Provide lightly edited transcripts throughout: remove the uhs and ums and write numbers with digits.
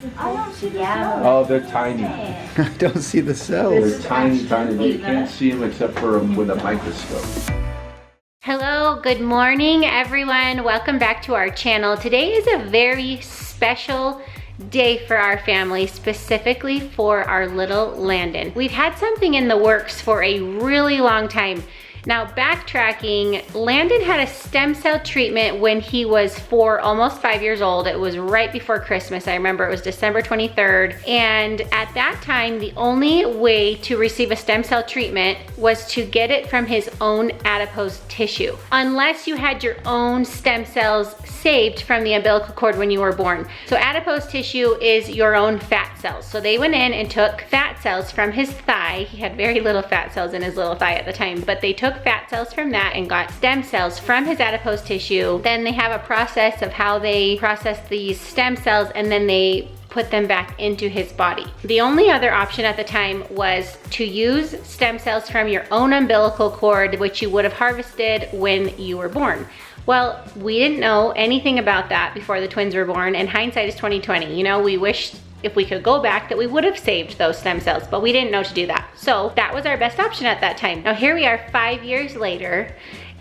I don't see the cells. Oh, they're tiny. I don't see the cells. They're tiny, tiny. You can't see them except for with a microscope. Hello, good morning everyone. Welcome back to our channel. Today is a very special day for our family, specifically for our little Landon. We've had something in the works for a really long time. Now, backtracking, Landon had a stem cell treatment when he was almost 5 years old. It was right before Christmas. I remember it was December 23rd. And at that time, the only way to receive a stem cell treatment was to get it from his own adipose tissue, unless you had your own stem cells saved from the umbilical cord when you were born. So adipose tissue is your own fat cells. So they went in and took fat cells from his thigh. He had very little fat cells in his little thigh at the time, but they took fat cells from that and got stem cells from his adipose tissue. Then they have a process of how they process these stem cells, and then they put them back into his body. The only other option at the time was to use stem cells from your own umbilical cord, which you would have harvested when you were born. Well, we didn't know anything about that before the twins were born, and hindsight is 2020. You know, we wished if we could go back that we would have saved those stem cells, but we didn't know to do that. So that was our best option at that time. Now here we are 5 years later,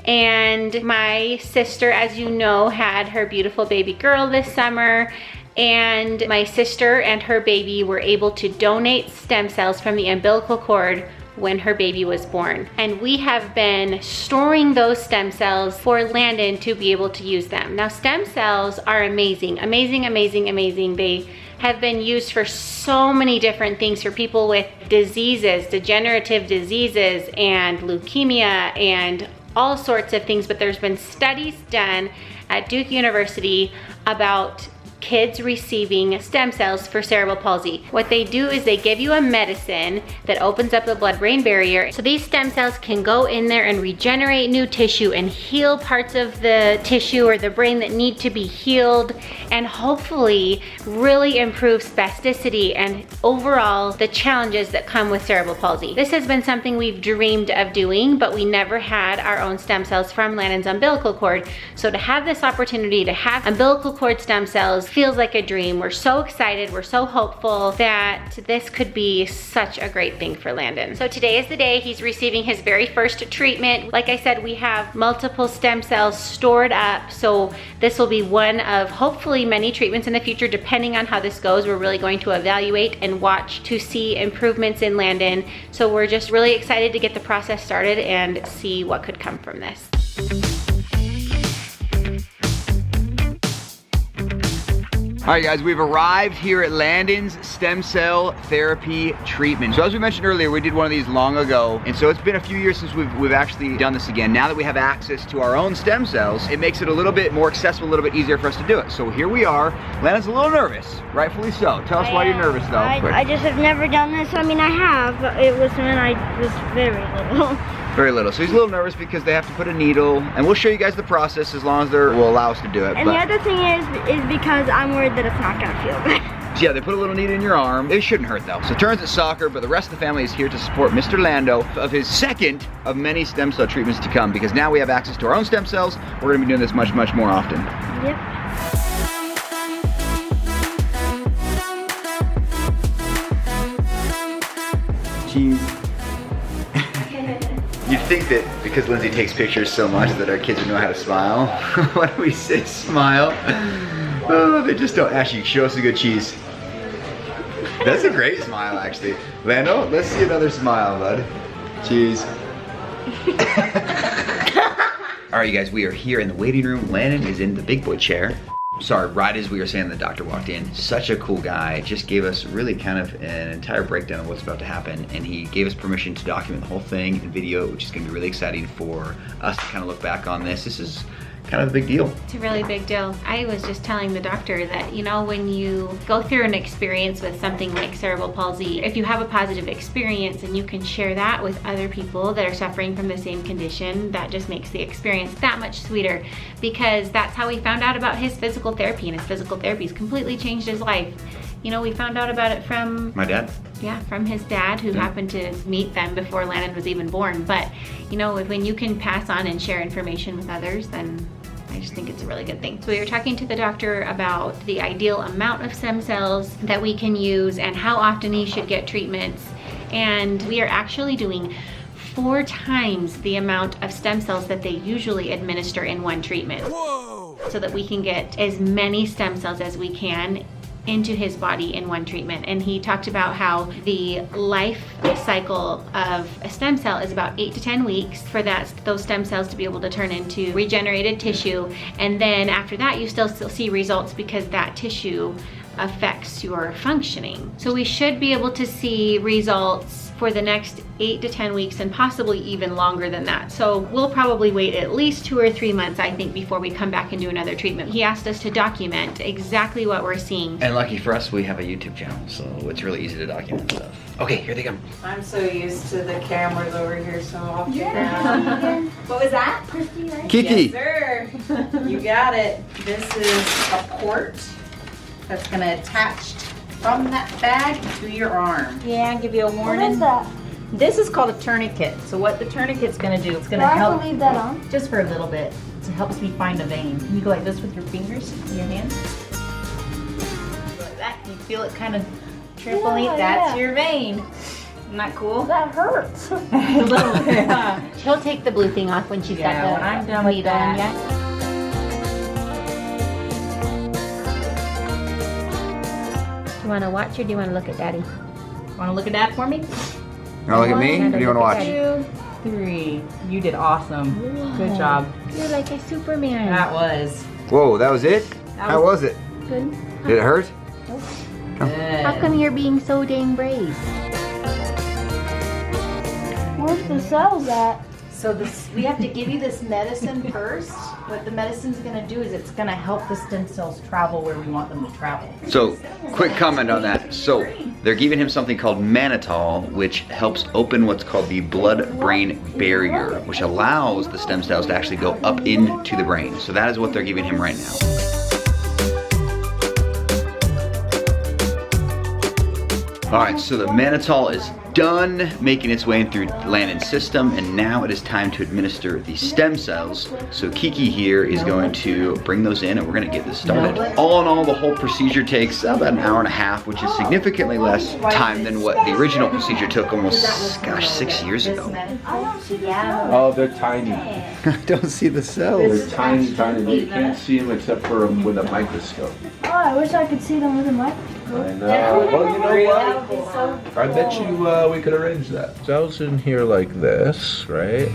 and my sister, as you know, had her beautiful baby girl this summer, and my sister and her baby were able to donate stem cells from the umbilical cord when her baby was born. And we have been storing those stem cells for Landon to be able to use them. Now, stem cells are amazing, amazing, amazing, amazing. They have been used for so many different things for people with diseases, degenerative diseases, and leukemia, and all sorts of things. But there's been studies done at Duke University about kids receiving stem cells for cerebral palsy. What they do is they give you a medicine that opens up the blood-brain barrier. So these stem cells can go in there and regenerate new tissue and heal parts of the tissue or the brain that need to be healed, and hopefully really improve spasticity and overall the challenges that come with cerebral palsy. This has been something we've dreamed of doing, but we never had our own stem cells from Landon's umbilical cord. So to have this opportunity to have umbilical cord stem cells feels like a dream. We're so excited, we're so hopeful that this could be such a great thing for Landon. So today is the day he's receiving his very first treatment. Like I said, we have multiple stem cells stored up, so this will be one of hopefully many treatments in the future. Depending on how this goes, we're really going to evaluate and watch to see improvements in Landon. So we're just really excited to get the process started and see what could come from this. All right, guys, we've arrived here at Landon's stem cell therapy treatment. So as we mentioned earlier, we did one of these long ago, and so it's been a few years since we've actually done this again. Now that we have access to our own stem cells, it makes it a little bit more accessible, a little bit easier for us to do it. So here we are. Landon's a little nervous, rightfully so. Tell us why you're nervous, though. I just have never done this. I mean, I have, but it was when I was very little. Very little. So he's a little nervous because they have to put a needle, and we'll show you guys the process as long as they will allow us to do it. And the other thing is because I'm worried that it's not gonna feel good. So yeah, they put a little needle in your arm. It shouldn't hurt though. So turns at soccer, but the rest of the family is here to support Mr. Lando of his second of many stem cell treatments to come, because now we have access to our own stem cells. We're gonna be doing this much, much more often. Yep. Cheese. You'd think that because Lindsay takes pictures so much that our kids would know how to smile. Why do we say smile? Oh, they just don't. Actually, show us a good cheese. That's a great smile, actually. Lando, let's see another smile, bud. Cheese. All right, you guys, we are here in the waiting room. Landon is in the big boy chair. Sorry, right as we were saying, the doctor walked in. Such a cool guy. Just gave us really kind of an entire breakdown of what's about to happen, and he gave us permission to document the whole thing in video, which is gonna be really exciting for us to kind of look back on this. This is kind of a big deal. It's a really big deal. I was just telling the doctor that, you know, when you go through an experience with something like cerebral palsy, if you have a positive experience and you can share that with other people that are suffering from the same condition, that just makes the experience that much sweeter, because that's how we found out about his physical therapy, and his physical therapy's completely changed his life. You know, we found out about it from my dad. Yeah, from his dad, who happened to meet them before Landon was even born. But, you know, when you can pass on and share information with others, then I I just think it's a really good thing. So we were talking to the doctor about the ideal amount of stem cells that we can use and how often he should get treatments. And we are actually doing 4 times the amount of stem cells that they usually administer in one treatment. Whoa. So that we can get as many stem cells as we can into his body in one treatment. And he talked about how the life cycle of a stem cell is about 8 to 10 weeks for those stem cells to be able to turn into regenerated tissue. And then after that, you still see results because that tissue affects your functioning. So we should be able to see results for the next 8 to 10 weeks and possibly even longer than that. So we'll probably wait at least 2 or 3 months, I think, before we come back and do another treatment. He asked us to document exactly what we're seeing. And lucky for us, we have a YouTube channel, so it's really easy to document stuff. Okay, here they come. I'm so used to the cameras over here so often now. What was that? Kiki. Yes, sir. You got it. This is a port that's gonna attach from that bag to your arm. Yeah, I'll give you a warning. What is that? This is called a tourniquet. So what the tourniquet's gonna do, it's Do gonna I have help to leave that on? just for a little bit. It helps me find a vein. You go like this with your fingers in your hands. Like that. You feel it kind of tripling. Yeah, That's yeah. your vein. Isn't that cool? That hurts. A little bit, huh? She'll take the blue thing off when she's Yeah, got the when I'm done with needle in, that. yeah. Do you want to watch or do you want to look at Daddy? Want to look at that for me? Now look at me. What do you want to watch? 2, 3. You did awesome. Good job. You're like a Superman. That was Whoa, that was it? That How was it? Good. Did it hurt? good. How come you're being so dang brave? Where's the cells at? So this, we have to give you this medicine first. What the medicine's going to do is it's going to help the stem cells travel where we want them to travel. So, quick comment on that. So, they're giving him something called mannitol, which helps open what's called the blood-brain barrier, which allows the stem cells to actually go up into the brain. So that is what they're giving him right now. All right, so the mannitol is done making its way in through Landon's system, and now it is time to administer the stem cells. So Kiki here is going to bring those in, and we're gonna get this started. All in all, the whole procedure takes about an hour and a half, which is significantly less time than what the original procedure took almost, gosh, 6 years ago. I don't see the cells. Oh, they're tiny. I don't see the cells. They're tiny, tiny. You can't see them except for with a microscope. Oh, I wish I could see them with a microscope. I know. Well, you know what? I bet you we could arrange that. Cells in here like this, right?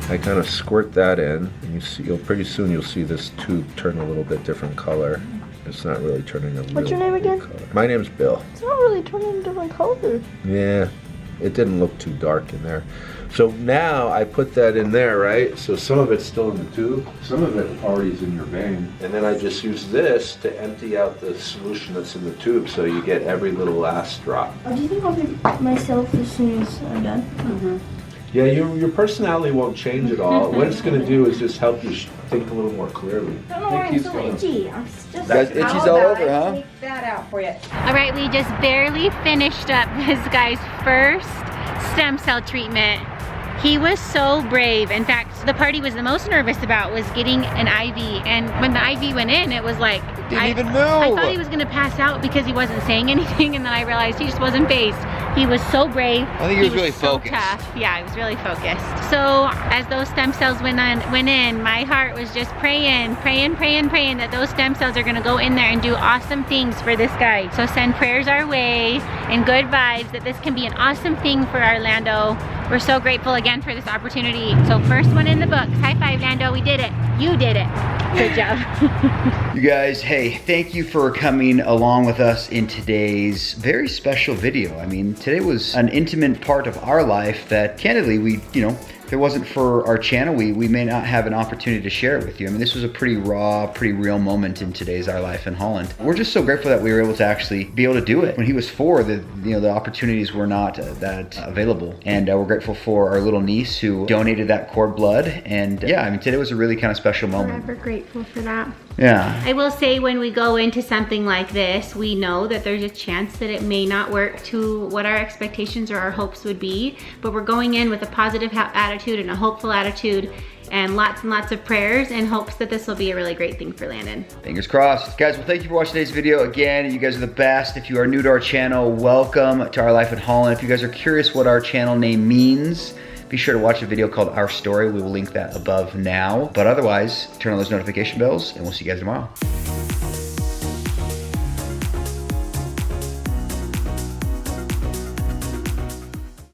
I kind of squirt that in, and you see, pretty soon you'll see this tube turn a little bit different color. It's not really turning a What's your name again? color. My name's Bill. It's not really turning a different color. Yeah, it didn't look too dark in there. So now I put that in there, right? So some of it's still in the tube, some of it already is in your vein. And then I just use this to empty out the solution that's in the tube, so you get every little last drop. Do you think I'll be myself as soon as I'm done? Mm-hmm. Yeah, your personality won't change at all. What it's going to do is just help you think a little more clearly. I don't know why I'm so itchy. I'm just Guys, itchy's all over, huh? Take that out for you. All right, we just barely finished up this guy's first stem cell treatment. He was so brave. In fact, the part he was the most nervous about was getting an IV. And when the IV went in, it was like, Didn't even move. I thought he was gonna pass out because he wasn't saying anything, and then I realized he just wasn't phased. He was so brave. I think he was really so focused. tough. Yeah, he was really focused. So as those stem cells went in, my heart was just praying that those stem cells are gonna go in there and do awesome things for this guy. So send prayers our way and good vibes that this can be an awesome thing for our Lando. We're so grateful again for this opportunity. So first one in the books. High five, Lando, we did it. You did it. Good job. You guys, hey, thank you for coming along with us in today's very special video. I mean, today was an intimate part of our life that candidly we, if it wasn't for our channel, we may not have an opportunity to share it with you. I mean, this was a pretty raw, pretty real moment in today's Our Life in Holland. We're just so grateful that we were able to actually be able to do it. When he was 4, the opportunities were not that available. And we're grateful for our little niece who donated that cord blood. And yeah, I mean, today was a really kind of special moment. Forever grateful for that. Yeah. I will say when we go into something like this, we know that there's a chance that it may not work to what our expectations or our hopes would be, but we're going in with a positive attitude and a hopeful attitude, and lots of prayers in hopes that this will be a really great thing for Landon. Fingers crossed. Guys, well, thank you for watching today's video. Again, you guys are the best. If you are new to our channel, welcome to Our Life in Holland. If you guys are curious what our channel name means, be sure to watch a video called Our Story. We will link that above now. But otherwise, turn on those notification bells, and we'll see you guys tomorrow.